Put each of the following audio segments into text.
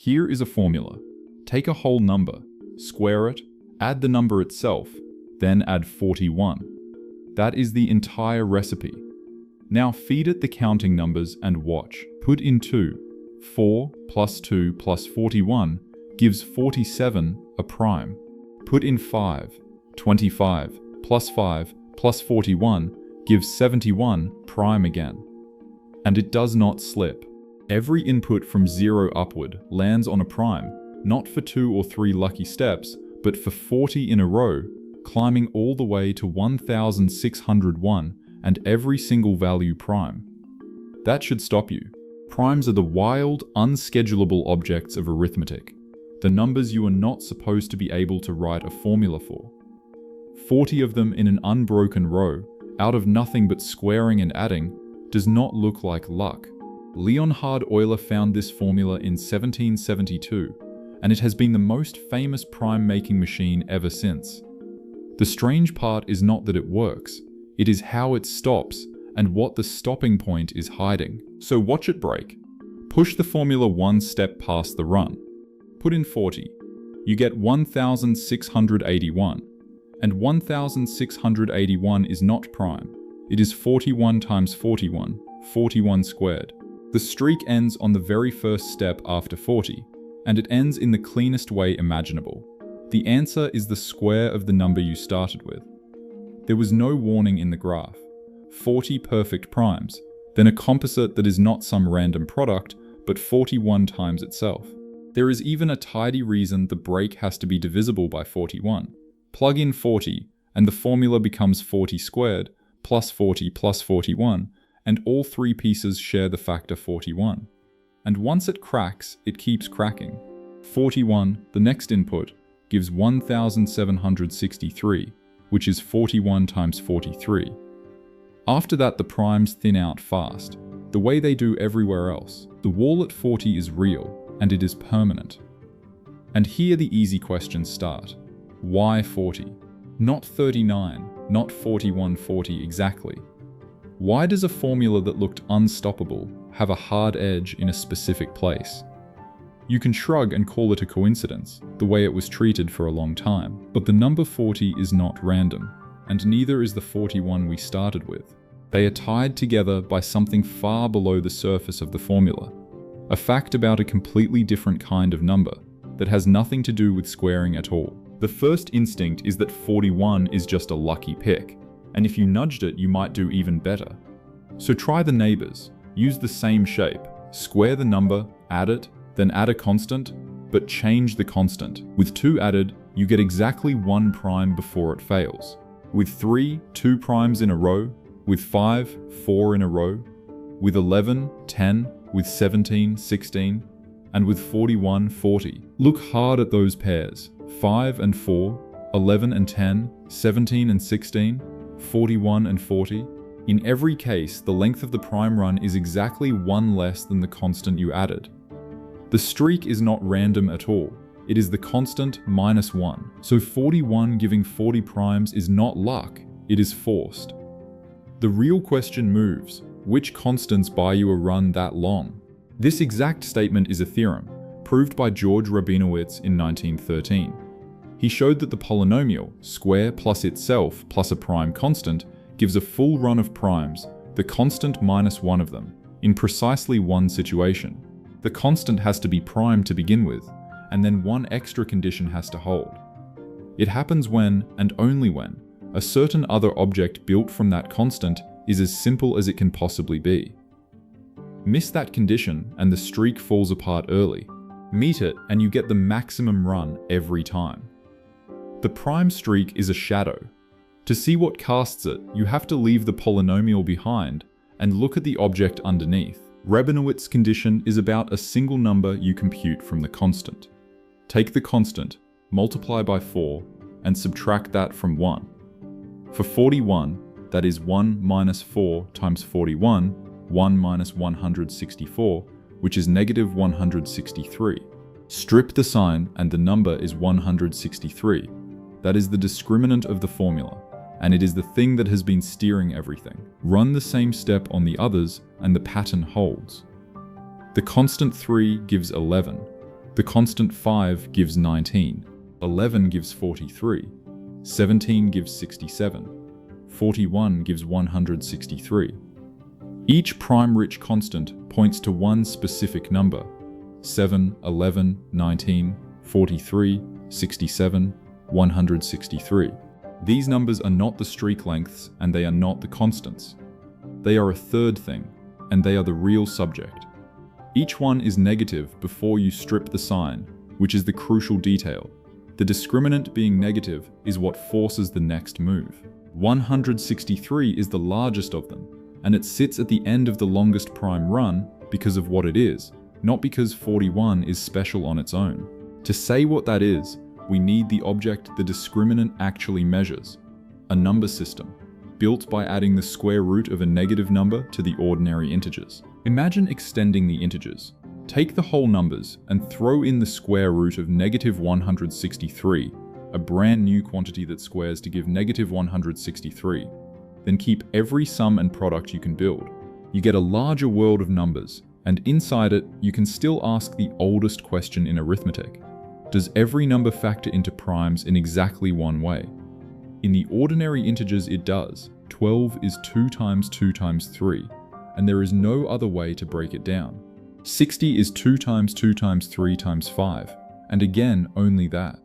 Here is a formula. Take a whole number, square it, add the number itself, then add 41. That is the entire recipe. Now feed it the counting numbers and watch. Put in 2. 4 plus 2 plus 41 gives 47, a prime. Put in 5. 25 plus 5 plus 41 gives 71, prime again. And it does not slip. Every input from 0 upward lands on a prime, not for 2 or 3 lucky steps, but for 40 in a row, climbing all the way to 1601 and every single value prime. That should stop you. Primes are the wild, unschedulable objects of arithmetic, the numbers you are not supposed to be able to write a formula for. 40 of them in an unbroken row, out of nothing but squaring and adding, does not look like luck. Leonhard Euler found this formula in 1772, and it has been the most famous prime-making machine ever since. The strange part is not that it works, it is how it stops and what the stopping point is hiding. So watch it break. Push the formula one step past the run. Put in 40. You get 1681. And 1681 is not prime. It is 41 times 41, 41 squared. The streak ends on the very first step after 40, and it ends in the cleanest way imaginable. The answer is the square of the number you started with. There was no warning in the graph. 40 perfect primes, then a composite that is not some random product, but 41 times itself. There is even a tidy reason the break has to be divisible by 41. Plug in 40, and the formula becomes 40 squared, plus 40 plus 41, and all three pieces share the factor 41. And once it cracks, it keeps cracking. 41, the next input, gives 1763, which is 41 times 43. After that, the primes thin out fast, the way they do everywhere else. The wall at 40 is real, and it is permanent. And here the easy questions start. Why 40? Not 39, not 4140 exactly. Why does a formula that looked unstoppable have a hard edge in a specific place? You can shrug and call it a coincidence, the way it was treated for a long time. But the number 40 is not random, and neither is the 41 we started with. They are tied together by something far below the surface of the formula. A fact about a completely different kind of number that has nothing to do with squaring at all. The first instinct is that 41 is just a lucky pick, and if you nudged it, you might do even better. So try the neighbors. Use the same shape. Square the number, add it, then add a constant, but change the constant. With 2 added, you get exactly 1 prime before it fails. With 3, 2 primes in a row. With 5, 4 in a row. With 11, 10. With 17, 16. And with 41, 40. Look hard at those pairs. 5 and 4, 11 and 10, 17 and 16, 41 and 40. In every case, the length of the prime run is exactly 1 less than the constant you added. The streak is not random at all. It is the constant minus 1. So 41 giving 40 primes is not luck, it is forced. The real question moves: which constants buy you a run that long? This exact statement is a theorem, proved by George Rabinowitz in 1913. He showed that the polynomial, square plus itself plus a prime constant, gives a full run of primes, the constant minus 1 of them, in precisely one situation. The constant has to be prime to begin with, and then one extra condition has to hold. It happens when, and only when, a certain other object built from that constant is as simple as it can possibly be. Miss that condition and the streak falls apart early. Meet it and you get the maximum run every time. The prime streak is a shadow. To see what casts it, you have to leave the polynomial behind and look at the object underneath. Rabinowitz's condition is about a single number you compute from the constant. Take the constant, multiply by 4, and subtract that from 1. For 41, that is 1 minus 4 times 41, 1 minus 164, which is negative 163. Strip the sign and the number is 163. That is the discriminant of the formula, and it is the thing that has been steering everything. Run the same step on the others and the pattern holds. The constant 3 gives 11. The constant 5 gives 19, 11 gives 43, 17 gives 67, 41 gives 163. Each prime-rich constant points to one specific number: 7, 11, 19, 43, 67, 163. These numbers are not the streak lengths, and they are not the constants. They are a third thing, and they are the real subject. Each one is negative before you strip the sign, which is the crucial detail. The discriminant being negative is what forces the next move. 163 is the largest of them, and it sits at the end of the longest prime run because of what it is, not because 41 is special on its own. To say what that is, we need the object the discriminant actually measures, a number system, built by adding the square root of a negative number to the ordinary integers. Imagine extending the integers. Take the whole numbers and throw in the square root of negative 163, a brand new quantity that squares to give negative 163. Then keep every sum and product you can build. You get a larger world of numbers, and inside it, you can still ask the oldest question in arithmetic. Does every number factor into primes in exactly one way? In the ordinary integers it does. 12 is 2 times 2 times 3, and there is no other way to break it down. 60 is 2 times 2 times 3 times 5, and again only that.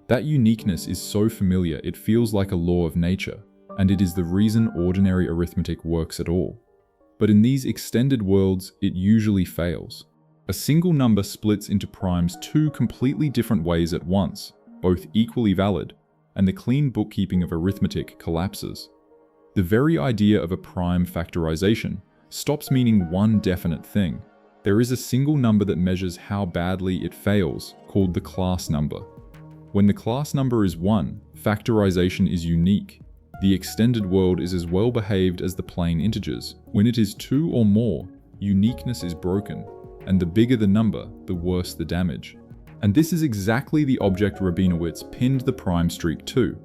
That uniqueness is so familiar it feels like a law of nature, and it is the reason ordinary arithmetic works at all. But in these extended worlds, it usually fails. A single number splits into primes two completely different ways at once, both equally valid, and the clean bookkeeping of arithmetic collapses. The very idea of a prime factorization stops meaning one definite thing. There is a single number that measures how badly it fails, called the class number. When the class number is 1, factorization is unique. The extended world is as well behaved as the plain integers. When it is 2 or more, uniqueness is broken, and the bigger the number, the worse the damage. And this is exactly the object Rabinowitz pinned the prime streak to.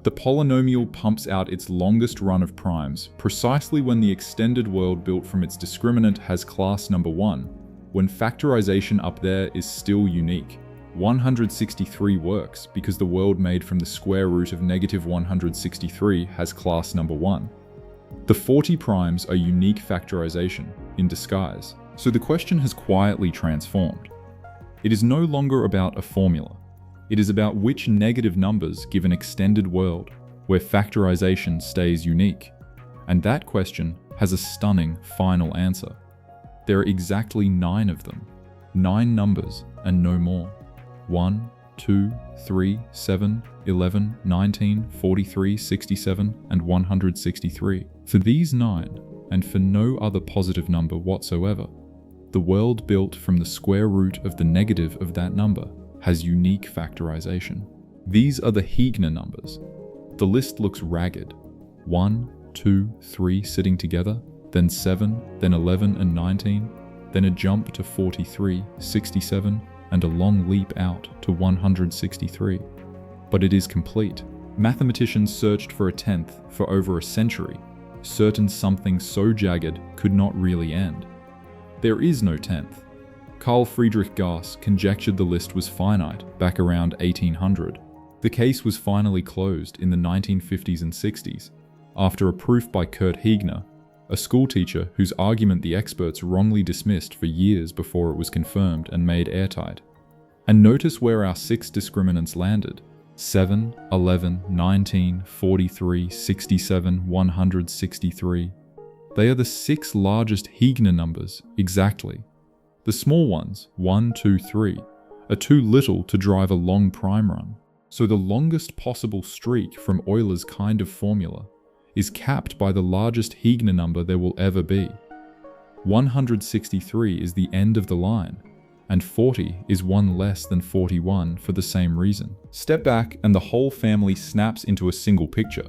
The polynomial pumps out its longest run of primes precisely when the extended world built from its discriminant has class number 1, when factorization up there is still unique. 163 works because the world made from the square root of negative 163 has class number 1. The 40 primes are unique factorization in disguise. So the question has quietly transformed. It is no longer about a formula. It is about which negative numbers give an extended world where factorization stays unique. And that question has a stunning final answer. There are exactly 9 of them. 9 numbers and no more. 1, 2, 3, 7, 11, 19, 43, 67, and 163. For these 9, and for no other positive number whatsoever, the world built from the square root of the negative of that number has unique factorization. These are the Heegner numbers. The list looks ragged. 1, 2, 3 sitting together, then 7, then 11 and 19, then a jump to 43, 67, and a long leap out to 163. But it is complete. Mathematicians searched for a 10th for over a century, certain something so jagged could not really end. There is no 10th. Carl Friedrich Gauss conjectured the list was finite back around 1800. The case was finally closed in the 1950s and 60s, after a proof by Kurt Heegner, a schoolteacher whose argument the experts wrongly dismissed for years before it was confirmed and made airtight. And notice where our 6 discriminants landed: 7, 11, 19, 43, 67, 163. They are the 6 largest Heegner numbers, exactly. The small ones, 1, 2, 3, are too little to drive a long prime run. So the longest possible streak from Euler's kind of formula is capped by the largest Heegner number there will ever be. 163 is the end of the line, and 40 is one less than 41 for the same reason. Step back and the whole family snaps into a single picture.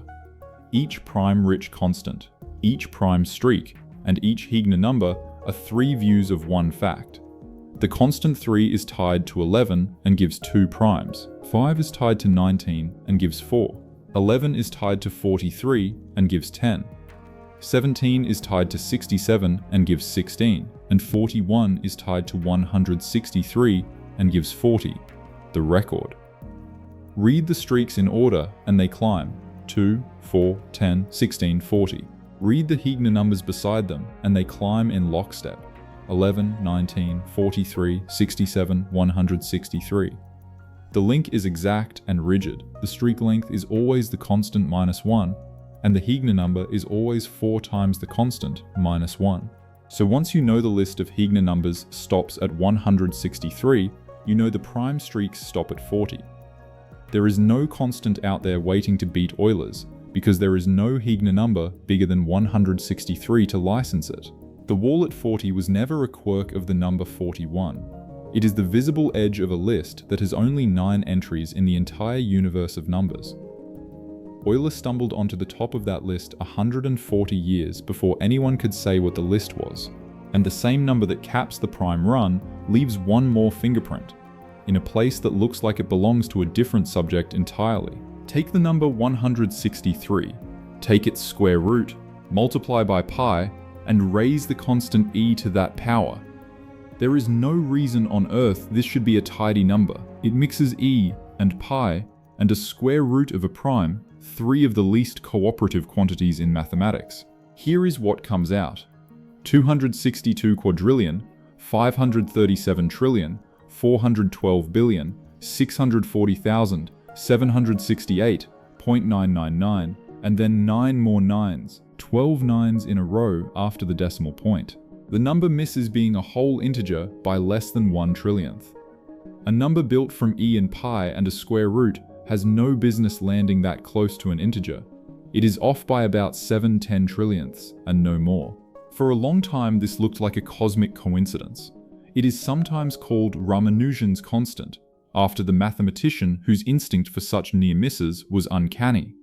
Each prime-rich constant, each prime streak, and each Heegner number are 3 views of one fact. The constant 3 is tied to 11 and gives 2 primes. 5 is tied to 19 and gives 4. 11 is tied to 43 and gives 10. 17 is tied to 67 and gives 16. And 41 is tied to 163 and gives 40, the record. Read the streaks in order and they climb: 2, 4, 10, 16, 40. Read the Heegner numbers beside them and they climb in lockstep: 11, 19, 43, 67, 163. The link is exact and rigid. The streak length is always the constant -1, and the Heegner number is always 4 times the constant -1. So once you know the list of Heegner numbers stops at 163, you know the prime streaks stop at 40. There is no constant out there waiting to beat Euler's, because there is no Heegner number bigger than 163 to license it. The wall at 40 was never a quirk of the number 41. It is the visible edge of a list that has only 9 entries in the entire universe of numbers. Euler stumbled onto the top of that list 140 years before anyone could say what the list was, and the same number that caps the prime run leaves one more fingerprint, in a place that looks like it belongs to a different subject entirely. Take the number 163, take its square root, multiply by pi, and raise the constant e to that power. There is no reason on earth this should be a tidy number. It mixes e and pi and a square root of a prime, 3 of the least cooperative quantities in mathematics. Here is what comes out: 262 quadrillion, 537 trillion, 412 billion, 640,000, 768.999, and then 9 more nines, 12 nines in a row after the decimal point. The number misses being a whole integer by less than 1 trillionth. A number built from e and pi and a square root has no business landing that close to an integer. It is off by about 7/10 trillionths, and no more. For a long time this looked like a cosmic coincidence. It is sometimes called Ramanujan's constant, after the mathematician whose instinct for such near misses was uncanny.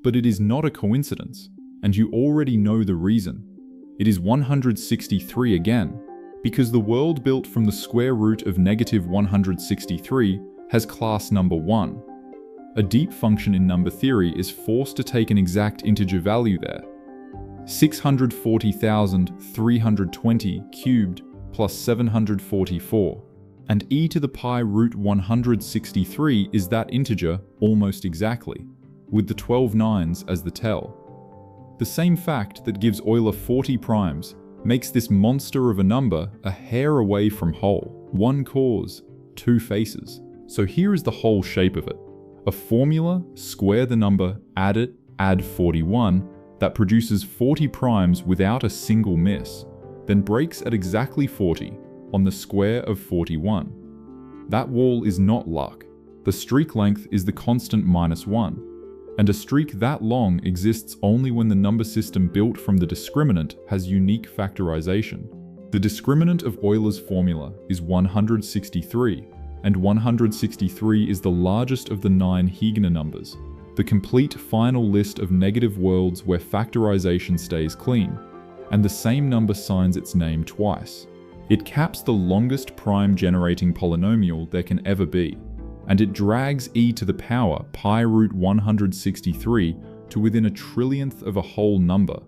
But it is not a coincidence, and you already know the reason. It is 163 again, because the world built from the square root of -163 has class number 1. A deep function in number theory is forced to take an exact integer value there. 640,320 cubed plus 744, and e to the pi root 163 is that integer almost exactly, with the 12 nines as the tell. The same fact that gives Euler 40 primes makes this monster of a number a hair away from whole. One cause, 2 faces. So here is the whole shape of it. A formula, square the number, add it, add 41, that produces 40 primes without a single miss, then breaks at exactly 40 on the square of 41. That wall is not luck. The streak length is the constant -1, and a streak that long exists only when the number system built from the discriminant has unique factorization. The discriminant of Euler's formula is 163, and 163 is the largest of the 9 Heegner numbers, the complete final list of negative worlds where factorization stays clean, and the same number signs its name twice. It caps the longest prime-generating polynomial there can ever be, and it drags e to the power pi root 163 to within a trillionth of a whole number,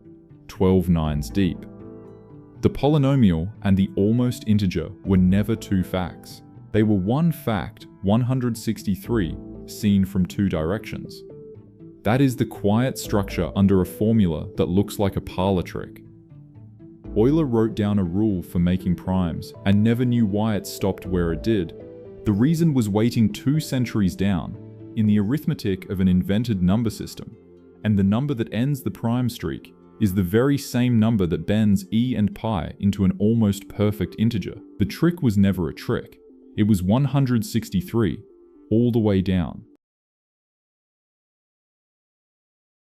12 nines deep. The polynomial and the almost integer were never 2 facts. They were one fact, 163, seen from 2 directions. That is the quiet structure under a formula that looks like a parlor trick. Euler wrote down a rule for making primes and never knew why it stopped where it did. The reason was waiting 2 centuries down, in the arithmetic of an invented number system, and the number that ends the prime streak is the very same number that bends e and pi into an almost perfect integer. The trick was never a trick. It was 163, all the way down.